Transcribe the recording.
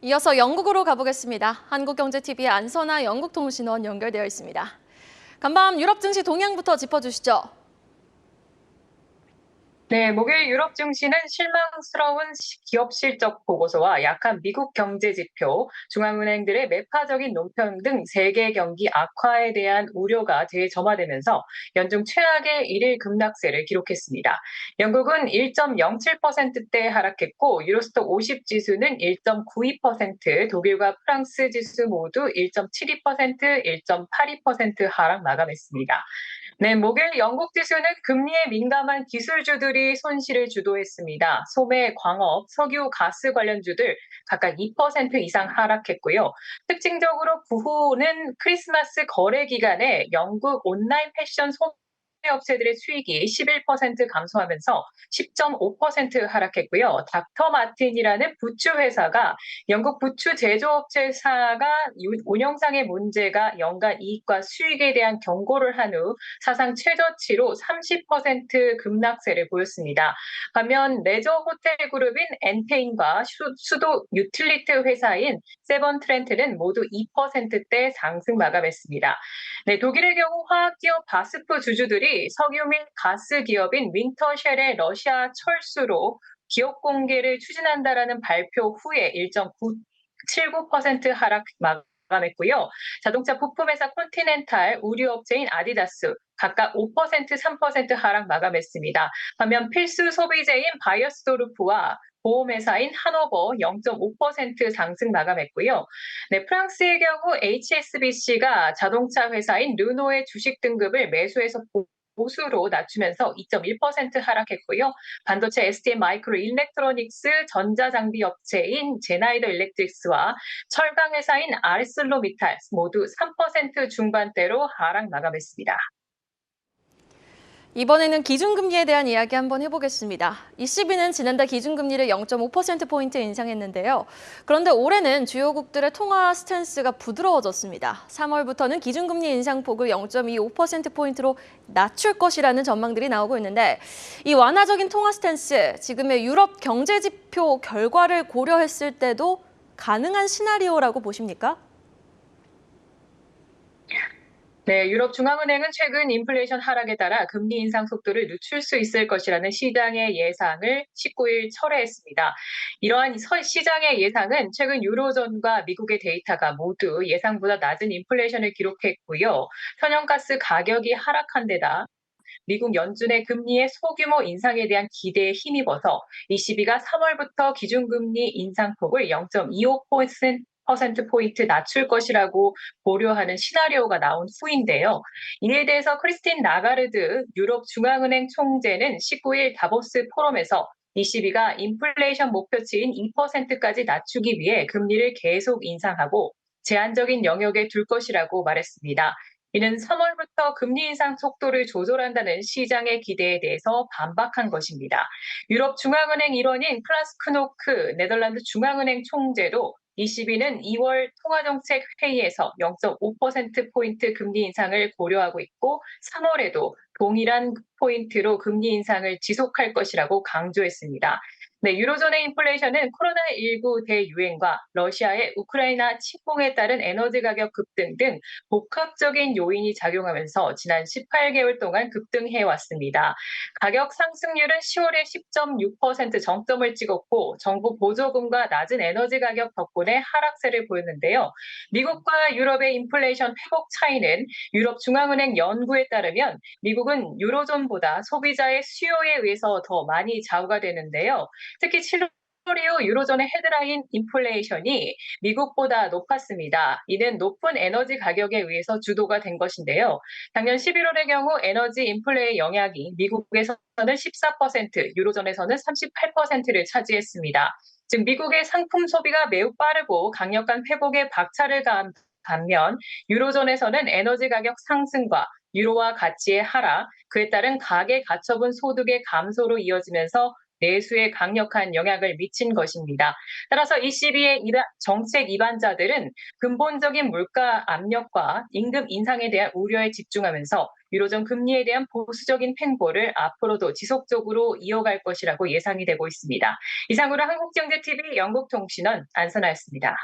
이어서 영국으로 가보겠습니다. 한국경제TV의 안선아 영국통신원 연결되어 있습니다. 간밤 유럽 증시 동향부터 짚어주시죠. 네, 목요일 유럽 증시는 실망스러운 기업 실적 보고서와 약한 미국 경제 지표, 중앙은행들의 매파적인 논평 등 세계 경기 악화에 대한 우려가 재점화되면서 연중 최악의 일일 급락세를 기록했습니다. 영국은 1.07%대 하락했고 유로스톡 50 지수는 1.92%, 독일과 프랑스 지수 모두 1.72%, 1.82% 하락 마감했습니다. 네, 목요일 영국 지수는 금리에 민감한 기술주들이 손실을 주도했습니다. 소매, 광업, 석유, 가스 관련주들 각각 2% 이상 하락했고요. 특징적으로 구호는 크리스마스 거래 기간에 영국 온라인 패션 소매 업체들의 수익이 11% 감소하면서 10.5% 하락했고요. 닥터 마틴이라는 부추 회사가 영국 부추 제조업체사가 운영상의 문제가 연간 이익과 수익에 대한 경고를 한 후 사상 최저치로 30% 급락세를 보였습니다. 반면 레저 호텔 그룹인 엔테인과 수도 유틸리티 회사인 세번트렌트는 모두 2%대 상승 마감했습니다. 네, 독일의 경우 화학기업 바스프 주주들이 석유 및 가스 기업인 윈터쉘의 러시아 철수로 기업 공개를 추진한다라는 발표 후에 1.79% 하락 마감했고요. 자동차 부품회사 콘티넨탈, 의류업체인 아디다스 각각 5%, 3% 하락 마감했습니다. 반면 필수 소비재인 바이어스도르프와 보험회사인 하노버 0.5% 상승 마감했고요. 네, 프랑스의 경우 HSBC가 자동차 회사인 르노의 주식 등급을 매수해서 보수로 낮추면서 2.1% 하락했고요. 반도체 STM 마이크로 일렉트로닉스, 전자장비 업체인 제나이더 일렉트릭스와 철강 회사인 아르셀로미탈 모두 3% 중반대로 하락 마감했습니다. 이번에는 기준금리에 대한 이야기 한번 해보겠습니다. ECB는 지난달 기준금리를 0.5%포인트 인상했는데요. 그런데 올해는 주요국들의 통화 스탠스가 부드러워졌습니다. 3월부터는 기준금리 인상폭을 0.25%포인트로 낮출 것이라는 전망들이 나오고 있는데 이 완화적인 통화 스탠스, 지금의 유럽 경제지표 결과를 고려했을 때도 가능한 시나리오라고 보십니까? 네, 유럽 중앙은행은 최근 인플레이션 하락에 따라 금리 인상 속도를 늦출 수 있을 것이라는 시장의 예상을 19일 철회했습니다. 이러한 시장의 예상은 최근 유로존과 미국의 데이터가 모두 예상보다 낮은 인플레이션을 기록했고요. 천연가스 가격이 하락한 데다 미국 연준의 금리의 소규모 인상에 대한 기대에 힘입어서 ECB가 3월부터 기준금리 인상폭을 0.25%포인트 낮출 것이라고 고려하는 시나리오가 나온 후인데요. 이에 대해서 크리스틴 라가르드 유럽 중앙은행 총재는 19일 다보스 포럼에서 ECB가 인플레이션 목표치인 2%까지 낮추기 위해 금리를 계속 인상하고 제한적인 영역에 둘 것이라고 말했습니다. 이는 3월부터 금리 인상 속도를 조절한다는 시장의 기대에 대해서 반박한 것입니다. 유럽 중앙은행 일원인 클라스 크노크 네덜란드 중앙은행 총재도 ECB는 2월 통화정책 회의에서 0.5%포인트 금리 인상을 고려하고 있고 3월에도 동일한 포인트로 금리 인상을 지속할 것이라고 강조했습니다. 네, 유로존의 인플레이션은 코로나19 대유행과 러시아의 우크라이나 침공에 따른 에너지 가격 급등 등 복합적인 요인이 작용하면서 지난 18개월 동안 급등해 왔습니다. 가격 상승률은 10월에 10.6% 정점을 찍었고 정부 보조금과 낮은 에너지 가격 덕분에 하락세를 보였는데요. 미국과 유럽의 인플레이션 회복 차이는 유럽 중앙은행 연구에 따르면 미국은 유로존보다 소비자의 수요에 의해서 더 많이 좌우가 되는데요. 특히 7월 이후 유로존의 헤드라인 인플레이션이 미국보다 높았습니다. 이는 높은 에너지 가격에 의해서 주도가 된 것인데요. 작년 11월의 경우 에너지 인플레의 영향이 미국에서는 14%, 유로존에서는 38%를 차지했습니다. 즉 미국의 상품 소비가 매우 빠르고 강력한 회복에 박차를 가한 반면 유로존에서는 에너지 가격 상승과 유로화 가치의 하락, 그에 따른 가계 가처분 소득의 감소로 이어지면서 내수에 강력한 영향을 미친 것입니다. 따라서 ECB의 정책 입안자들은 근본적인 물가 압력과 임금 인상에 대한 우려에 집중하면서 유로존 금리에 대한 보수적인 횡보를 앞으로도 지속적으로 이어갈 것이라고 예상이 되고 있습니다. 이상으로 한국경제TV 영국통신원 안선아였습니다.